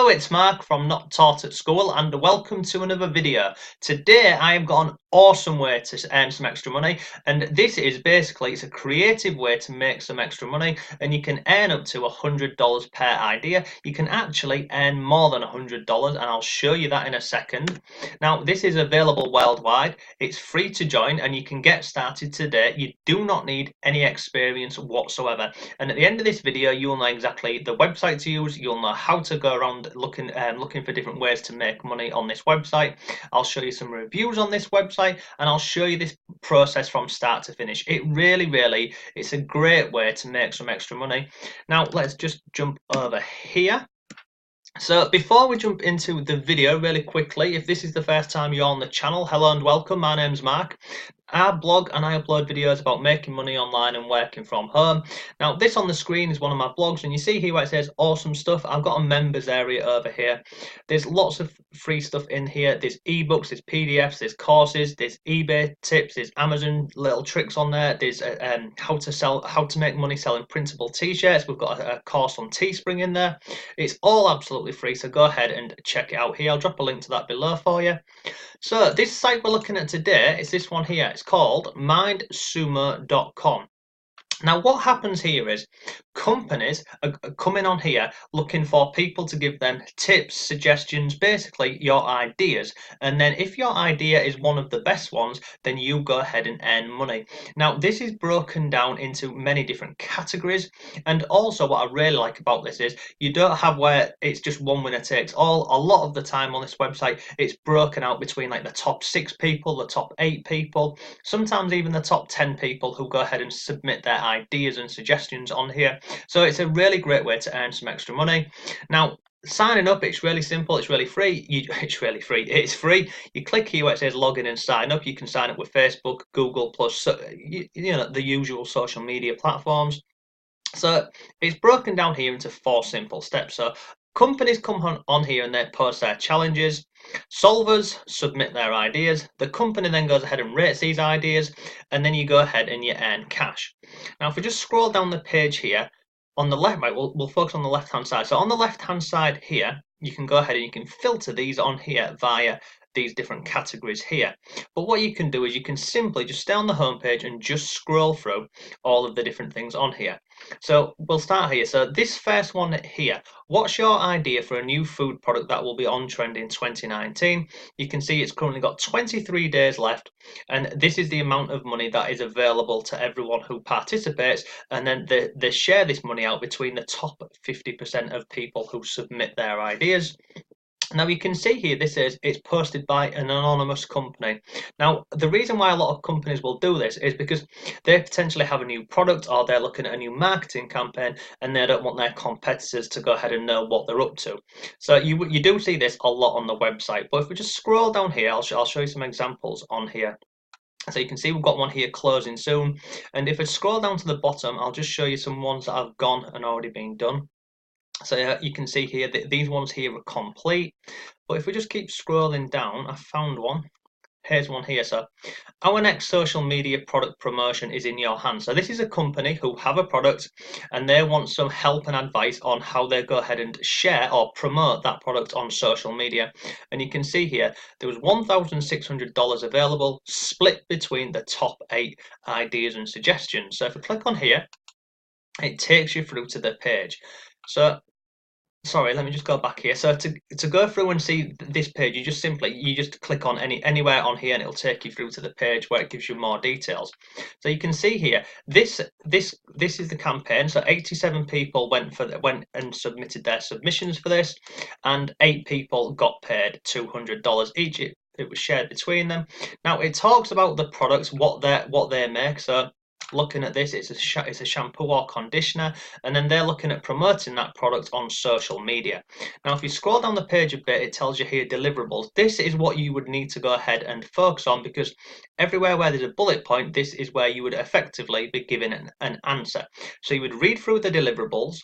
Hello, it's Mark from Not Taught at School and welcome to another video. Today I have got an awesome way to earn some extra money, and this is basically it's a creative way to make some extra money, and you can earn up to $100 per idea. You can actually earn more than $100, and I'll show you that in a second. Now this is available worldwide. It's free to join and you can get started today. You do not need any experience whatsoever, and at the end of this video you will know exactly the website to use. You'll know how to go around looking for different ways to make money on this website. I'll show you some reviews on this website and I'll show you this process from start to finish. It really it's a great way to make some extra money. Now let's just jump over here. So before we jump into the video really quickly, if this is the first time you're on the channel, hello and welcome. My name's Mark. I blog and I upload videos about making money online and working from home. Now this on the screen is one of my blogs, and you see here where it says awesome stuff. I've got a members area over here. There's lots of free stuff in here. There's ebooks, there's PDFs, there's courses, there's eBay tips, there's Amazon little tricks on there. There's how to make money selling printable t-shirts. We've got a course on Teespring in there. It's all absolutely free, so go ahead and check it out here. I'll drop a link to that below for you. So this site we're looking at today is this one here. It's called mindsumo.com. Now what happens here is companies are coming on here looking for people to give them tips, suggestions, basically your ideas, and then if your idea is one of the best ones, then you go ahead and earn money. Now this is broken down into many different categories, and also what I really like about this is you don't have where it's just one winner takes all. A lot of the time on this website it's broken out between like the top 6 people, the top 8 people, sometimes even the top 10 people who go ahead and submit their ideas and suggestions on here. So it's a really great way to earn some extra money. Now signing up, it's really simple, it's really free. It's free. You click here where it says log in and sign up. You can sign up with Facebook, Google Plus, so, you know, the usual social media platforms. So it's broken down here into 4 simple steps. So companies come on here and they post their challenges. Solvers submit their ideas. The company then goes ahead and rates these ideas, and then you go ahead and you earn cash. Now if we just scroll down the page here, on the left, right, we'll focus on the left hand side. So on the left hand side here, you can go ahead and you can filter these on here via these different categories here. But what you can do is you can simply just stay on the home page and just scroll through all of the different things on here. So we'll start here. So this first one here, what's your idea for a new food product that will be on trend in 2019? You can see it's currently got 23 days left, and this is the amount of money that is available to everyone who participates, and then they share this money out between the top 50% of people who submit their ideas. Now you can see here this is it's posted by an anonymous company. Now the reason why a lot of companies will do this is because they potentially have a new product or they're looking at a new marketing campaign and they don't want their competitors to go ahead and know what they're up to. So you do see this a lot on the website, but if we just scroll down here, I'll show you some examples on here. So you can see we've got one here closing soon, and if I scroll down to the bottom, I'll just show you some ones that have gone and already been done. So you can see here that these ones here are complete, but if we just keep scrolling down, I found one. Here's one here. So our next social media product promotion is in your hands. So this is a company who have a product and they want some help and advice on how they go ahead and share or promote that product on social media. And you can see here there was $1,600 available, split between the top 8 ideas and suggestions. So if we click on here, it takes you through to the page. So sorry, let me just go back here. So to go through and see this page, you just click on anywhere on here and it'll take you through to the page where it gives you more details. So you can see here this is the campaign. So 87 people went and submitted their submissions for this, and 8 people got paid $200 each. It was shared between them. Now it talks about the products, what they make. So looking at this, it's a shampoo or conditioner, and then they're looking at promoting that product on social media. Now if you scroll down the page a bit, it tells you here deliverables. This is what you would need to go ahead and focus on, because everywhere where there's a bullet point, this is where you would effectively be given an answer. So you would read through the deliverables,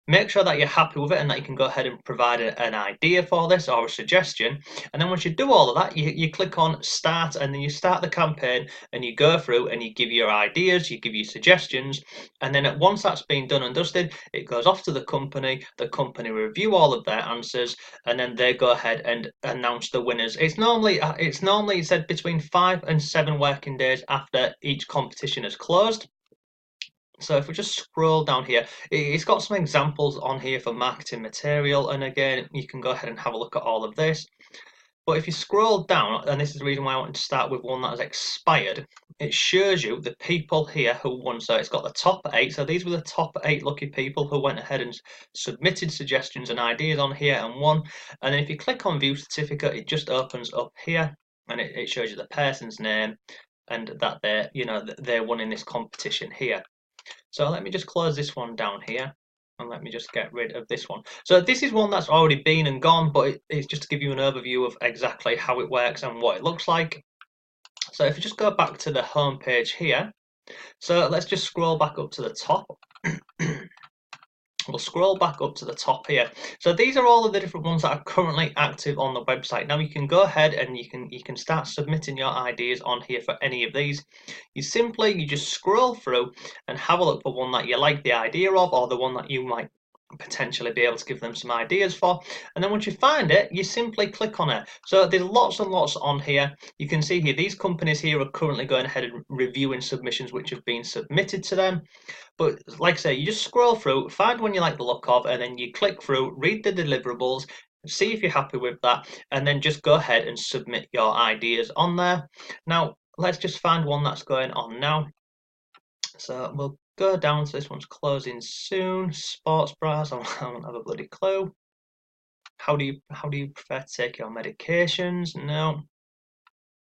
Make sure that you're happy with it and that you can go ahead and provide an idea for this or a suggestion. And then once you do all of that, you click on start, and then you start the campaign, and you go through and you give your ideas, you give your suggestions, and then once that's been done and dusted, it goes off to the company review all of their answers, and then they go ahead and announce the winners. It's normally said between 5 and 7 working days after each competition is closed. So if we just scroll down here, it's got some examples on here for marketing material, and again you can go ahead and have a look at all of this. But if you scroll down, and this is the reason why I wanted to start with one that has expired, it shows you the people here who won. So it's got the top 8. So these were the top 8 lucky people who went ahead and submitted suggestions and ideas on here and won. And then if you click on view certificate, it just opens up here, and it shows you the person's name and that they're won in this competition here. So let me just close this one down here, and let me just get rid of this one. So this is one that's already been and gone, but it's just to give you an overview of exactly how it works and what it looks like. So if you just go back to the home page here, so let's just scroll back up to the top. We'll scroll back up to the top here. So these are all of the different ones that are currently active on the website. Now you can go ahead and you can start submitting your ideas on here for any of these. You just scroll through and have a look for one that you like the idea of, or the one that you might potentially be able to give them some ideas for, and then once you find it, you simply click on it. So there's lots and lots on here. You can see here these companies here are currently going ahead and reviewing submissions which have been submitted to them. But like I say, you just scroll through, find one you like the look of, and then you click through, read the deliverables, see if you're happy with that, and then just go ahead and submit your ideas on there. Now let's just find one that's going on now. So we'll go down to this one's closing soon. Sports bras, I don't have a bloody clue. How do you prefer to take your medications? No.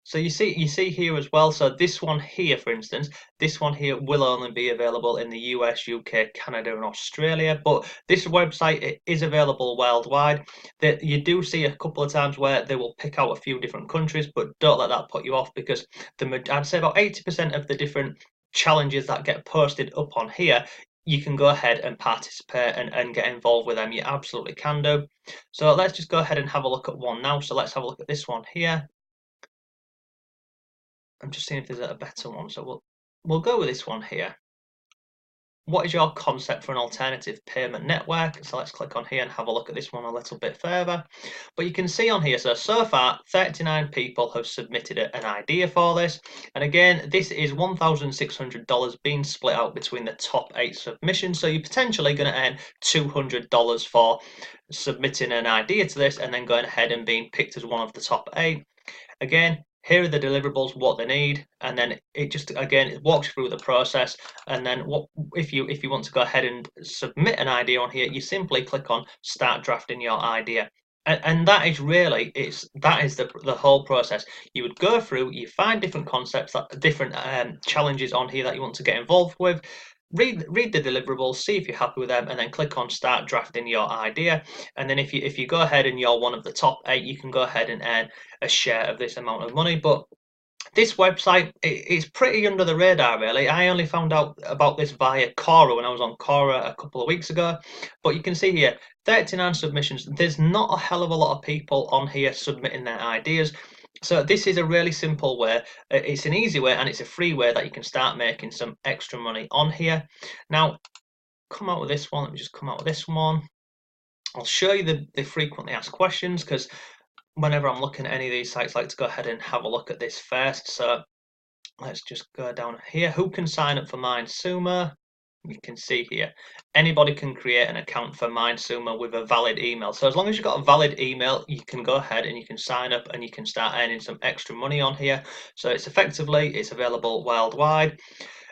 So you see here as well. So this one here, for instance, this one here will only be available in the US, UK, Canada, and Australia. But this website is available worldwide. That you do see a couple of times where they will pick out a few different countries, but don't let that put you off, because I'd say about 80% of the different challenges that get posted up on here, you can go ahead and participate and get involved with them. You absolutely can do. So let's just go ahead and have a look at one now. So let's have a look at this one here. I'm just seeing if there's a better one. So we'll go with this one here. What is your concept for an alternative payment network? So let's click on here and have a look at this one a little bit further. But you can see on here, so far 39 people have submitted an idea for this. And again, this is $1,600 being split out between the top 8 submissions. So you're potentially going to earn $200 for submitting an idea to this and then going ahead and being picked as one of the top 8. Again, here are the deliverables, what they need, and then it just it walks you through the process. And then if you want to go ahead and submit an idea on here, you simply click on start drafting your idea. And that is really the whole process. You would go through, you find different concepts, different challenges on here that you want to get involved with. Read the deliverables, see if you're happy with them, and then click on start drafting your idea. And then if you go ahead and you're one of the top 8, you can go ahead and earn a share of this amount of money. But this website is pretty under the radar, really. I only found out about this via Quora when I was on Quora a couple of weeks ago. But you can see here 39 submissions. There's not a hell of a lot of people on here submitting their ideas. So this is a really simple way. It's an easy way and it's a free way that you can start making some extra money on here. Now, come out with this one. Let me just come out with this one. I'll show you the frequently asked questions, because whenever I'm looking at any of these sites, I like to go ahead and have a look at this first. So let's just go down here. Who can sign up for MindSumo? You can see here, anybody can create an account for MindSumo with a valid email. So as long as you've got a valid email, you can go ahead and you can sign up and you can start earning some extra money on here. So it's available worldwide.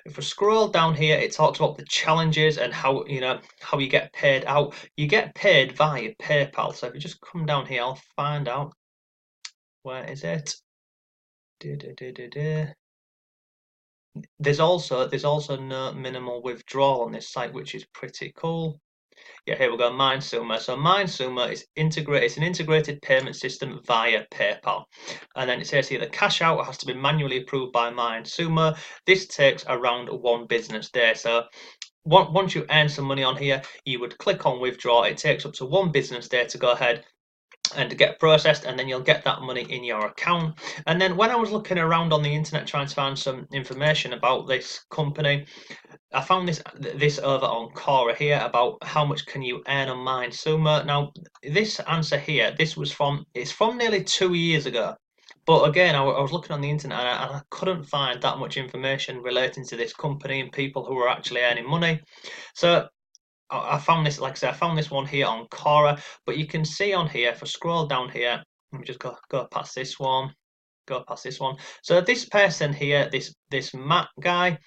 If we scroll down here, it talks about the challenges and how you get paid out. You get paid via PayPal. So if you just come down here, I'll find out, where is it? There's also no minimal withdrawal on this site, which is pretty cool. Yeah, here we go, MindSumo. So MindSumo is it's an integrated payment system via PayPal. And then it says here the cash out has to be manually approved by MindSumo. This takes around 1 business day. So once you earn some money on here, you would click on withdraw. It takes up to 1 business day to go ahead and to get processed, and then you'll get that money in your account. And then when I was looking around on the internet trying to find some information about this company, I found this over on Quora here about how much can you earn on MindSumo. Now, this answer here, it's from nearly 2 years ago. But again, I was looking on the internet and I couldn't find that much information relating to this company and people who are actually earning money. So I found this, like I said, I found this one here on Quora, but you can see on here, if I scroll down here, let me just go past this one, go past this one. So this person here, this Matt guy,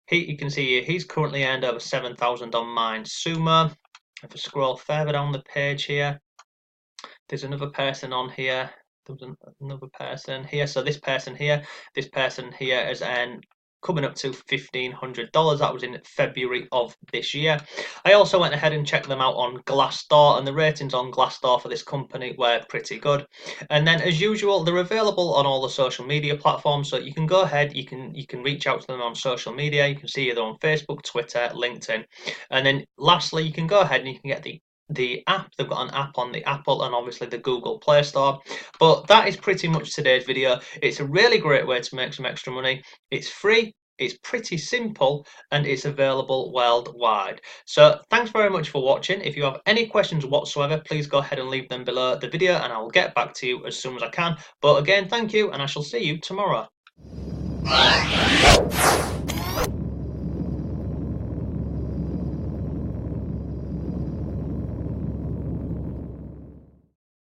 you can see here, he's currently earned over 7,000 on MindSumo. If I scroll further down the page here, there's another person on here. There was another person here. So this person here has earned coming up to $1,500. That was in February of this year. I also went ahead and checked them out on Glassdoor, and the ratings on Glassdoor for this company were pretty good. And then, as usual, they're available on all the social media platforms, so you can go ahead, you can reach out to them on social media. You can see either on Facebook, Twitter, LinkedIn, and then lastly, you can go ahead and you can get the app. They've got an app on the Apple and obviously the Google Play Store. But that is pretty much today's video. It's a really great way to make some extra money. It's free, it's pretty simple, and it's available worldwide. So thanks very much for watching. If you have any questions whatsoever, please go ahead and leave them below the video and I will get back to you as soon as I can. But again, thank you, and I shall see you tomorrow.